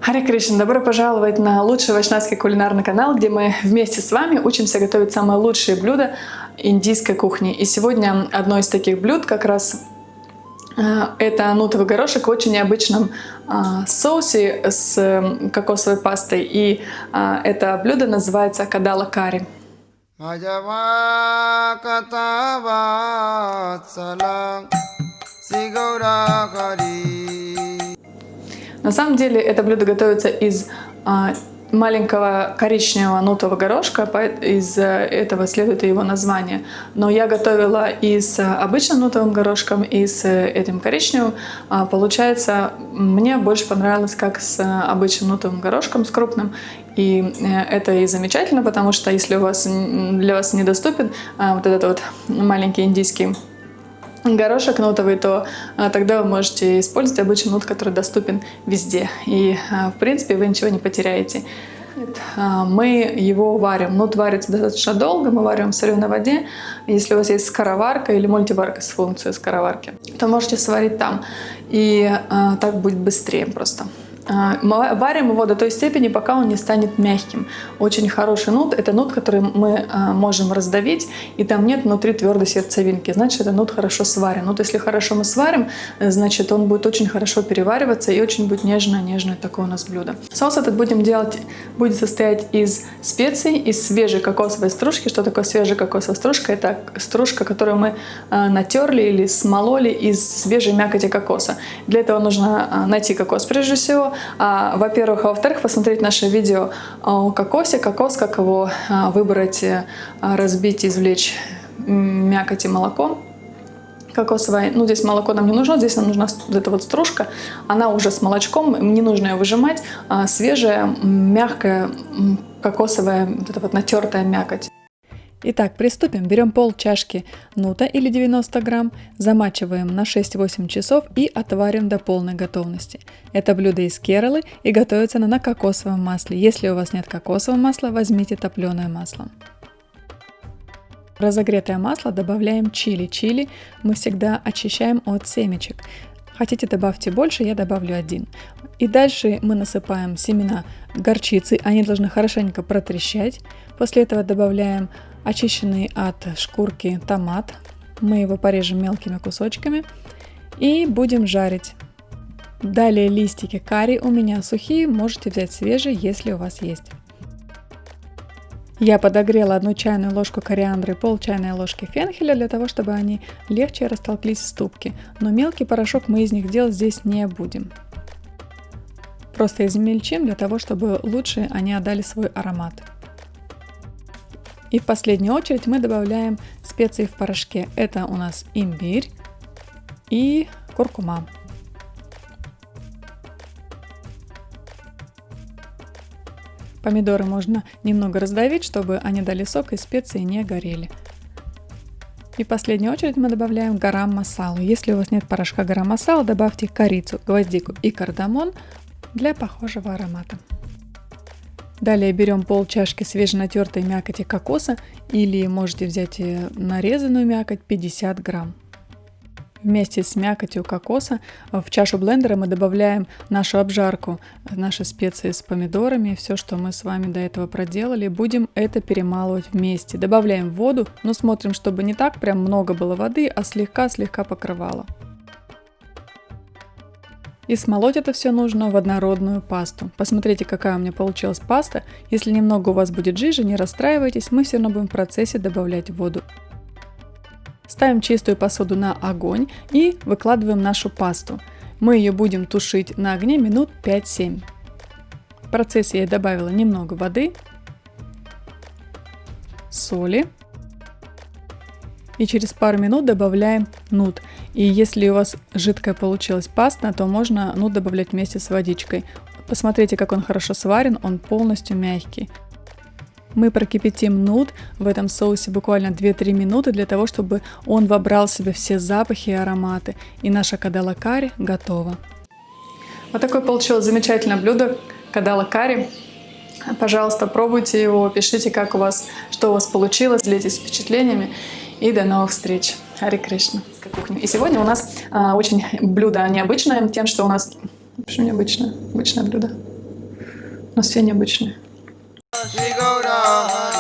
Харе Кришна, добро пожаловать на лучший вайшнавский кулинарный канал, где мы вместе с вами учимся готовить самые лучшие блюда индийской кухни. И сегодня одно из таких блюд как раз это нутовый горошек в очень необычном соусе с кокосовой пастой. И это блюдо называется кадала кари. На самом деле это блюдо готовится из маленького коричневого нутового горошка, из этого следует и его название. Но я готовила и с обычным нутовым горошком, и с этим коричневым. Получается, мне больше понравилось как с обычным нутовым горошком, с крупным. И это и замечательно, потому что если для вас недоступен вот этот вот маленький индийский горошек нутовый, то тогда вы можете использовать обычный нут, который доступен везде. И, в принципе, вы ничего не потеряете. Мы его варим. Нут варится достаточно долго, мы варим в соленой воде. Если у вас есть скороварка или мультиварка с функцией скороварки, то можете сварить там. И так будет быстрее просто. Мы варим его до той степени, пока он не станет мягким. Очень хороший нут – это нут, который мы можем раздавить, и там нет внутри твердой сердцевинки. Значит, это нут хорошо сварен. Вот если хорошо мы сварим, значит, он будет очень хорошо перевариваться и очень будет нежное такое у нас блюдо. Соус этот будет состоять из специй, из свежей кокосовой стружки. Что такое свежая кокосовая стружка? Это стружка, которую мы натерли или смололи из свежей мякоти кокоса. Для этого нужно найти кокос прежде всего. Во-первых, а во-вторых, посмотреть наше видео о кокосе. Кокос, как его выбрать, разбить, извлечь мякоть и молоко кокосовое. Ну, здесь молоко нам не нужно, здесь нам нужна вот эта вот стружка. Она уже с молочком, не нужно ее выжимать. Свежая, мягкая, кокосовая, вот эта вот натертая мякоть. Итак, приступим. Берем пол чашки нута или 90 грамм, замачиваем на 6-8 часов и отвариваем до полной готовности. Это блюдо из кералы и готовится оно на кокосовом масле. Если у вас нет кокосового масла, возьмите топленое масло. В разогретое масло добавляем чили. Чили мы всегда очищаем от семечек. Хотите, добавьте больше, я добавлю 1. И дальше мы насыпаем семена горчицы, они должны хорошенько протрещать. После этого добавляем очищенный от шкурки томат. Мы его порежем мелкими кусочками и будем жарить. Далее листики карри у меня сухие, можете взять свежие, если у вас есть. Я подогрела 1 чайную ложку кориандра и пол чайной ложки фенхеля для того, чтобы они легче растолклись в ступке. Но мелкий порошок мы из них делать здесь не будем. Просто измельчим для того, чтобы лучше они отдали свой аромат. И в последнюю очередь мы добавляем специи в порошке. Это у нас имбирь и куркума. Помидоры можно немного раздавить, чтобы они дали сок и специи не горели. И в последнюю очередь мы добавляем гарам-масалу. Если у вас нет порошка гарам-масала, добавьте корицу, гвоздику и кардамон для похожего аромата. Далее берем пол чашки свеженатертой мякоти кокоса или можете взять нарезанную мякоть 50 грамм. Вместе с мякотью кокоса в чашу блендера мы добавляем нашу обжарку, наши специи с помидорами, все, что мы с вами до этого проделали. Будем это перемалывать вместе. Добавляем воду, но смотрим, чтобы не так прям много было воды, а слегка покрывало. И смолоть это все нужно в однородную пасту. Посмотрите, какая у меня получилась паста. Если немного у вас будет жижи, не расстраивайтесь, мы все равно будем в процессе добавлять воду. Ставим чистую посуду на огонь и выкладываем нашу пасту. Мы ее будем тушить на огне минут 5-7. В процессе я добавила немного воды, соли. И через пару минут добавляем нут. И если у вас жидкая получилась паста, то можно нут добавлять вместе с водичкой. Посмотрите, как он хорошо сварен, он полностью мягкий. Мы прокипятим нут в этом соусе буквально 2-3 минуты для того, чтобы он вобрал в себя все запахи и ароматы. И наша кадала кари готова. Вот такое получилось замечательное блюдо кадала кари. Пожалуйста, пробуйте его, пишите, что у вас получилось, делитесь впечатлениями. И до новых встреч. Харе Кришна. И сегодня у нас очень блюдо необычное тем, что у нас... Почему необычное? Обычное блюдо. У нас все необычные. Shri Gaura